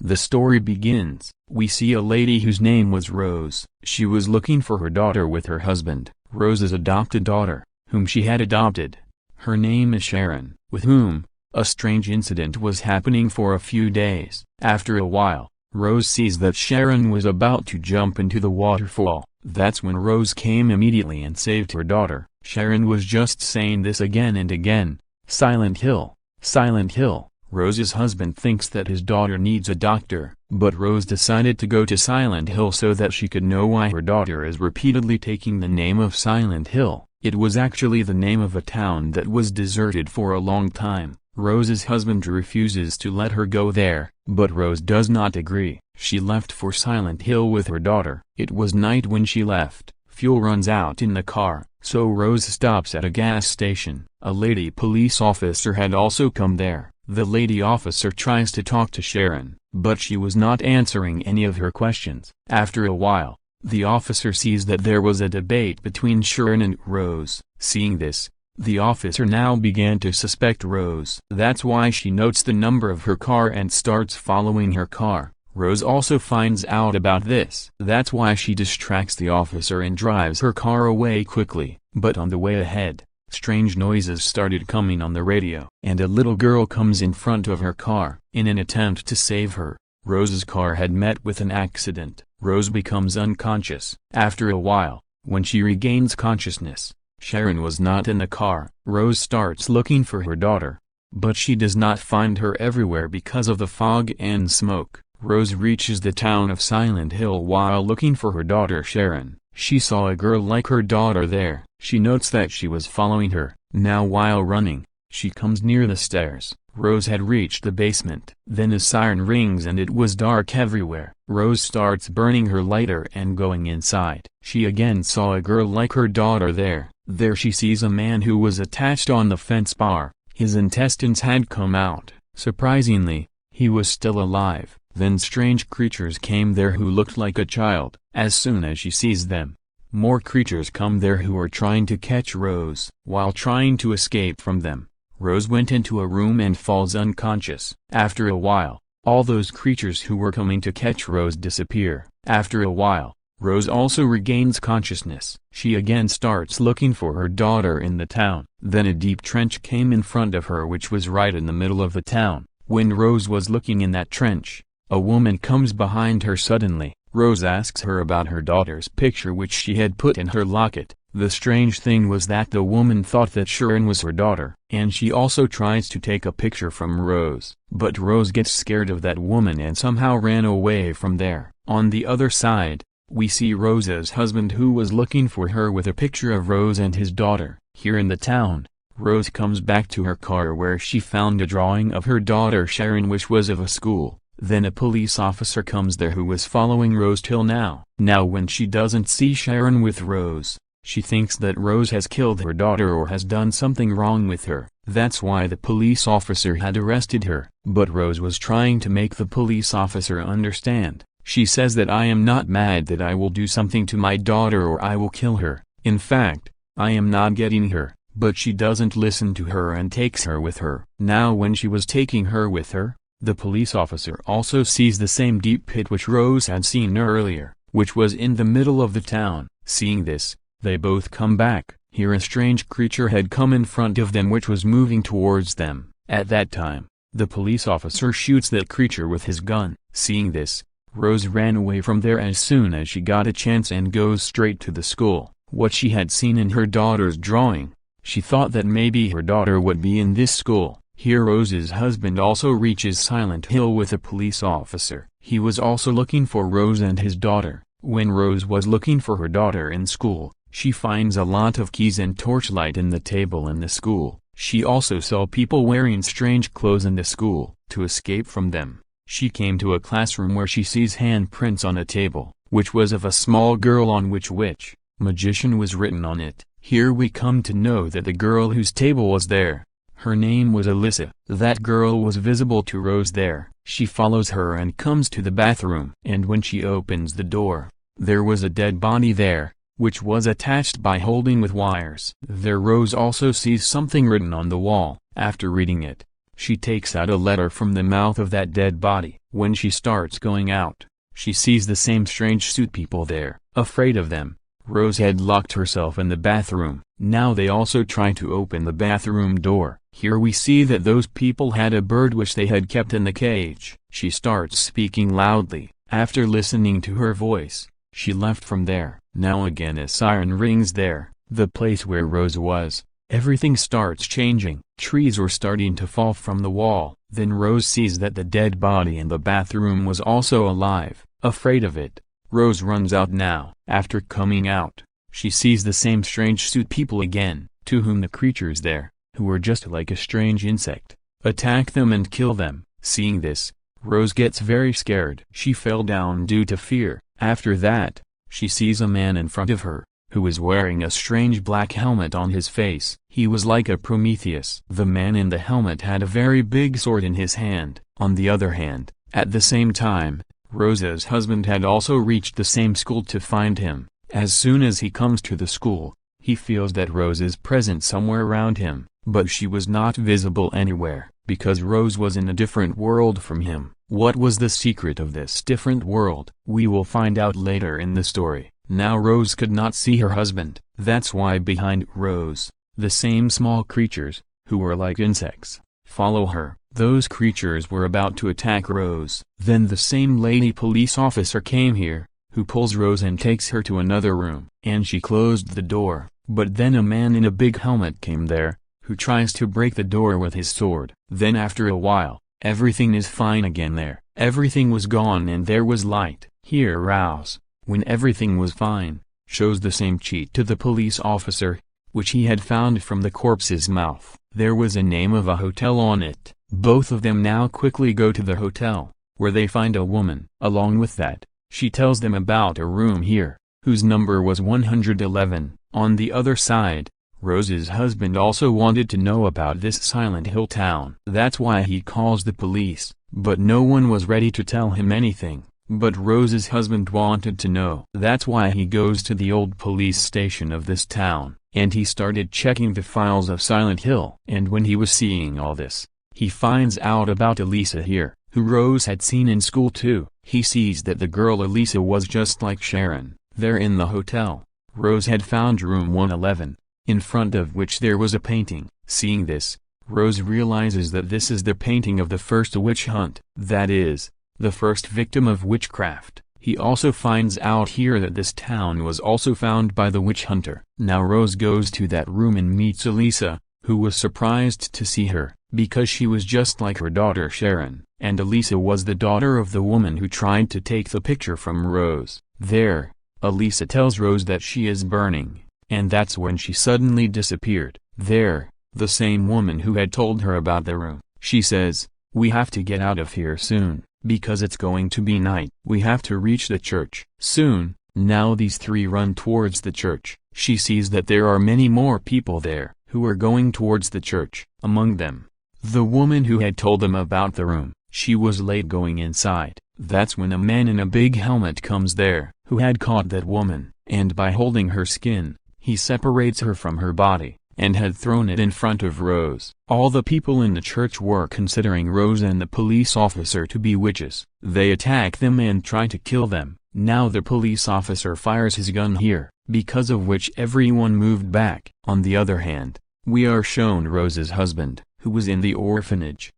The story begins. We see a lady whose name was Rose. She was looking for her daughter with her husband, Rose's adopted daughter, whom she had adopted. Her name is Sharon, with whom a strange incident was happening for a few days. After a while, Rose sees that Sharon was about to jump into the waterfall. That's when Rose came immediately and saved her daughter. Sharon was just saying this again and again, "Silent Hill, Silent Hill." Rose's husband thinks that his daughter needs a doctor, but Rose decided to go to Silent Hill so that she could know why her daughter is repeatedly taking the name of Silent Hill. It was actually the name of a town that was deserted for a long time. Rose's husband refuses to let her go there, but Rose does not agree. She left for Silent Hill with her daughter. It was night when she left. Fuel runs out in the car, so Rose stops at a gas station. A lady police officer had also come there. The lady officer tries to talk to Sharon, but she was not answering any of her questions. After a while, the officer sees that there was a debate between Sharon and Rose. Seeing this, the officer now began to suspect Rose. That's why she notes the number of her car and starts following her car. Rose also finds out about this. That's why she distracts the officer and drives her car away quickly. But on the way ahead, strange noises started coming on the radio, and a little girl comes in front of her car. In an attempt to save her, Rose's car had met with an accident. Rose becomes unconscious. After a while, when she regains consciousness, Sharon was not in the car. Rose starts looking for her daughter, but she does not find her everywhere because of the fog and smoke. Rose reaches the town of Silent Hill while looking for her daughter Sharon. She saw a girl like her daughter there. She notes that she was following her. Now while running, she comes near the stairs. Rose had reached the basement. Then a siren rings and it was dark everywhere. Rose starts burning her lighter and going inside. She again saw a girl like her daughter there. There she sees a man who was attached on the fence bar. His intestines had come out. Surprisingly, he was still alive. Then strange creatures came there who looked like a child. As soon as she sees them, more creatures come there who are trying to catch Rose. While trying to escape from them, Rose went into a room and falls unconscious. After a while, all those creatures who were coming to catch Rose disappear. After a while, Rose also regains consciousness. She again starts looking for her daughter in the town. Then a deep trench came in front of her which was right in the middle of the town. When Rose was looking in that trench, a woman comes behind her suddenly. Rose asks her about her daughter's picture which she had put in her locket. The strange thing was that the woman thought that Sharon was her daughter, and she also tries to take a picture from Rose. But Rose gets scared of that woman and somehow ran away from there. On the other side, we see Rose's husband who was looking for her with a picture of Rose and his daughter. Here in the town, Rose comes back to her car where she found a drawing of her daughter Sharon which was of a school. Then a police officer comes there who was following Rose till now. Now when she doesn't see Sharon with Rose, she thinks that Rose has killed her daughter or has done something wrong with her. That's why the police officer had arrested her. But Rose was trying to make the police officer understand. She says that I am not mad, that I will do something to my daughter or I will kill her. In fact, I am not getting her. But she doesn't listen to her and takes her with her. Now when she was taking her with her, the police officer also sees the same deep pit which Rose had seen earlier, which was in the middle of the town. Seeing this, they both come back. Here a strange creature had come in front of them which was moving towards them. At that time, the police officer shoots that creature with his gun. Seeing this, Rose ran away from there as soon as she got a chance and goes straight to the school. What she had seen in her daughter's drawing, she thought that maybe her daughter would be in this school. Here Rose's husband also reaches Silent Hill with a police officer. He was also looking for Rose and his daughter. When Rose was looking for her daughter in school, she finds a lot of keys and torchlight in the table in the school. She also saw people wearing strange clothes in the school. To escape from them, she came to a classroom where she sees handprints on a table, which was of a small girl on which witch, magician was written on it. Here we come to know that the girl whose table was there, her name was Alyssa. That girl was visible to Rose there. She follows her and comes to the bathroom. And when she opens the door, there was a dead body there, which was attached by holding with wires. There Rose also sees something written on the wall. After reading it, She takes out a letter from the mouth of that dead body. When she starts going out, she sees the same strange suit people there. Afraid of them, Rose had locked herself in the bathroom. Now they also try to open the bathroom door. Here we see that those people had a bird which they had kept in the cage. She starts speaking loudly. After listening to her voice, she left from there. Now again a siren rings there, the place where Rose was. Everything starts changing. Trees were starting to fall from the wall. Then Rose sees that the dead body in the bathroom was also alive. Afraid of it, Rose runs out now. After coming out, she sees the same strange suit people again, to whom the creatures there, who were just like a strange insect, attack them and kill them. Seeing this, Rose gets very scared. She fell down due to fear. After that, she sees a man in front of her, who was wearing a strange black helmet on his face. He was like a Prometheus. The man in the helmet had a very big sword in his hand. On the other hand, at the same time, Rose's husband had also reached the same school to find him. As soon as he comes to the school, he feels that Rose is present somewhere around him, but she was not visible anywhere, because Rose was in a different world from him. What was the secret of this different world? We will find out later in the story. Now Rose could not see her husband. That's why behind Rose, the same small creatures, who were like insects, follow her. Those creatures were about to attack Rose. Then the same lady police officer came here, who pulls Rose and takes her to another room. And she closed the door, but then a man in a big helmet came there, who tries to break the door with his sword. Then after a while, everything is fine again there. Everything was gone and there was light. Here Rouse, when everything was fine, shows the same cheat to the police officer, which he had found from the corpse's mouth. There was a name of a hotel on it. Both of them now quickly go to the hotel, where they find a woman. Along with that, she tells them about a room here, whose number was 111. On the other side, Rose's husband also wanted to know about this Silent Hill town. That's why he calls the police, but no one was ready to tell him anything. But Rose's husband wanted to know. That's why he goes to the old police station of this town, and he started checking the files of Silent Hill. And when he was seeing all this, he finds out about Elisa here, who Rose had seen in school too. He sees that the girl Elisa was just like Sharon. There in the hotel, Rose had found room 111, in front of which there was a painting. Seeing this, Rose realizes that this is the painting of the first witch hunt. That is, the first victim of witchcraft. He also finds out here that this town was also found by the witch hunter. Now Rose goes to that room and meets Elisa, who was surprised to see her, because she was just like her daughter Sharon, and Elisa was the daughter of the woman who tried to take the picture from Rose. There, Elisa tells Rose that she is burning, and that's when she suddenly disappeared. There, the same woman who had told her about the room, she says, "We have to get out of here soon, because it's going to be night. We have to reach the church soon." Now these three run towards the church. She sees that there are many more people there, who are going towards the church. Among them, the woman who had told them about the room. She was late going inside. That's when a man in a big helmet comes there, who had caught that woman, and by holding her skin, he separates her from her body, and had thrown it in front of Rose. All the people in the church were considering Rose and the police officer to be witches. They attack them and try to kill them. Now the police officer fires his gun here, because of which everyone moved back. On the other hand, we are shown Rose's husband, who was in the orphanage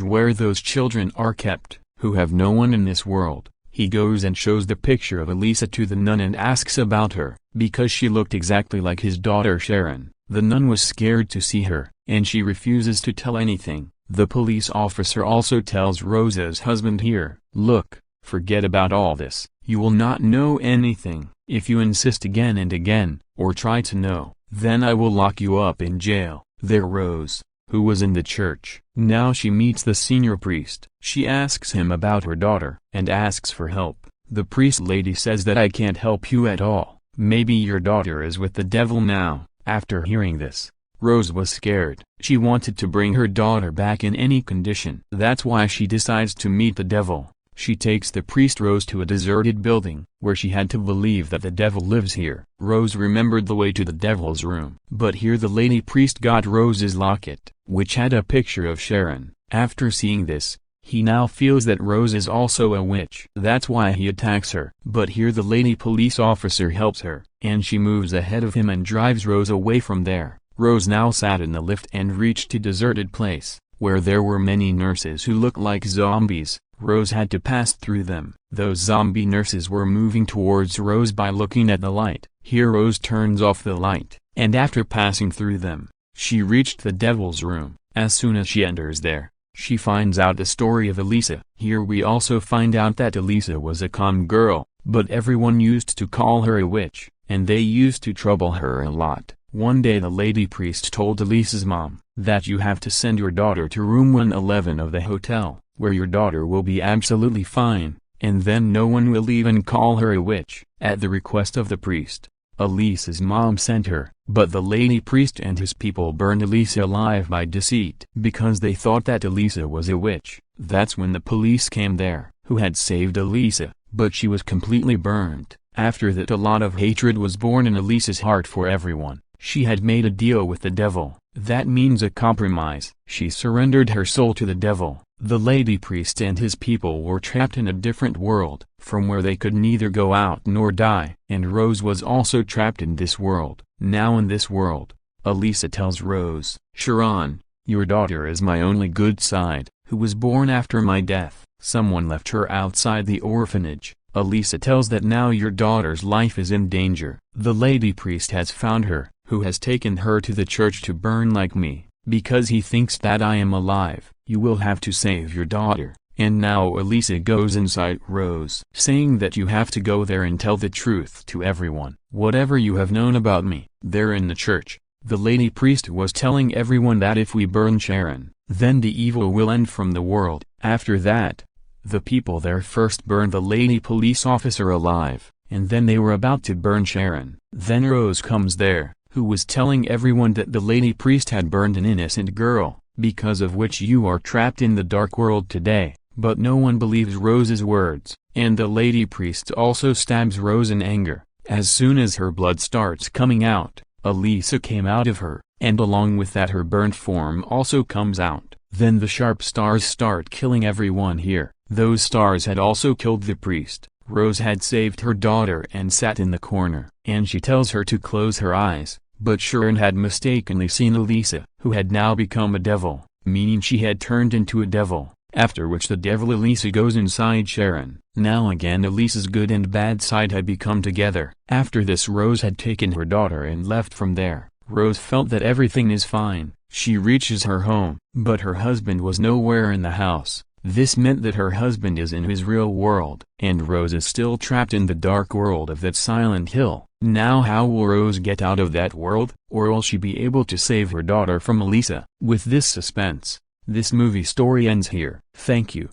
where those children are kept, who have no one in this world. He goes and shows the picture of Elisa to the nun and asks about her, because she looked exactly like his daughter Sharon. The nun was scared to see her, and she refuses to tell anything. The police officer also tells Rose's husband here, "Look, forget about all this. You will not know anything. If you insist again and again, or try to know, then I will lock you up in jail." There Rose, who was in the church. Now she meets the senior priest. She asks him about her daughter, and asks for help. The priest lady says that "I can't help you at all. Maybe your daughter is with the devil now." After hearing this, Rose was scared. She wanted to bring her daughter back in any condition. That's why she decides to meet the devil. She takes the priest Rose to a deserted building, where she had to believe that the devil lives here. Rose remembered the way to the devil's room. But here the lady priest got Rose's locket, which had a picture of Sharon. After seeing this, he now feels that Rose is also a witch. That's why he attacks her. But here the lady police officer helps her, and she moves ahead of him and drives Rose away from there. Rose now sat in the lift and reached a deserted place, where there were many nurses who looked like zombies. Rose had to pass through them. Those zombie nurses were moving towards Rose by looking at the light. Here Rose turns off the light, and after passing through them, she reached the devil's room. As soon as she enters there, she finds out the story of Elisa. Here we also find out that Elisa was a calm girl, but everyone used to call her a witch, and they used to trouble her a lot. One day the lady priest told Elisa's mom that you have to send your daughter to room 111 of the hotel, where your daughter will be absolutely fine, and then no one will even call her a witch. At the request of the priest, Elisa's mom sent her, but the lady priest and his people burned Elisa alive by deceit. Because they thought that Elisa was a witch, that's when the police came there, who had saved Elisa, but she was completely burned. After that a lot of hatred was born in Elisa's heart for everyone. She had made a deal with the devil. That means a compromise. She surrendered her soul to the devil. The lady priest and his people were trapped in a different world, from where they could neither go out nor die. And Rose was also trapped in this world. Now in this world, Elisa tells Rose, "Sharon, your daughter is my only good side, who was born after my death. Someone left her outside the orphanage." Elisa tells that now your daughter's life is in danger. The lady priest has found her, who has taken her to the church to burn like me, because he thinks that I am alive. You will have to save your daughter. And now Elisa goes inside Rose, saying that you have to go there and tell the truth to everyone. Whatever you have known about me. There in the church, the lady priest was telling everyone that if we burn Sharon, then the evil will end from the world. After that, the people there first burned the lady police officer alive, and then they were about to burn Sharon. Then Rose comes there, who was telling everyone that the lady priest had burned an innocent girl, because of which you are trapped in the dark world today. But no one believes Rose's words, and the lady priest also stabs Rose in anger. As soon as her blood starts coming out, Elisa came out of her, and along with that her burnt form also comes out. Then the sharp stars start killing everyone here. Those stars had also killed the priest. Rose had saved her daughter and sat in the corner, and she tells her to close her eyes, but Sharon had mistakenly seen Elisa, who had now become a devil, meaning she had turned into a devil, after which the devil Elisa goes inside Sharon. Now again Elisa's good and bad side had become together. After this Rose had taken her daughter and left from there. Rose felt that everything is fine. She reaches her home, but her husband was nowhere in the house. This meant that her husband is in his real world, and Rose is still trapped in the dark world of that silent hill. Now how will Rose get out of that world, or will she be able to save her daughter from Elisa? With this suspense, this movie story ends here. Thank you.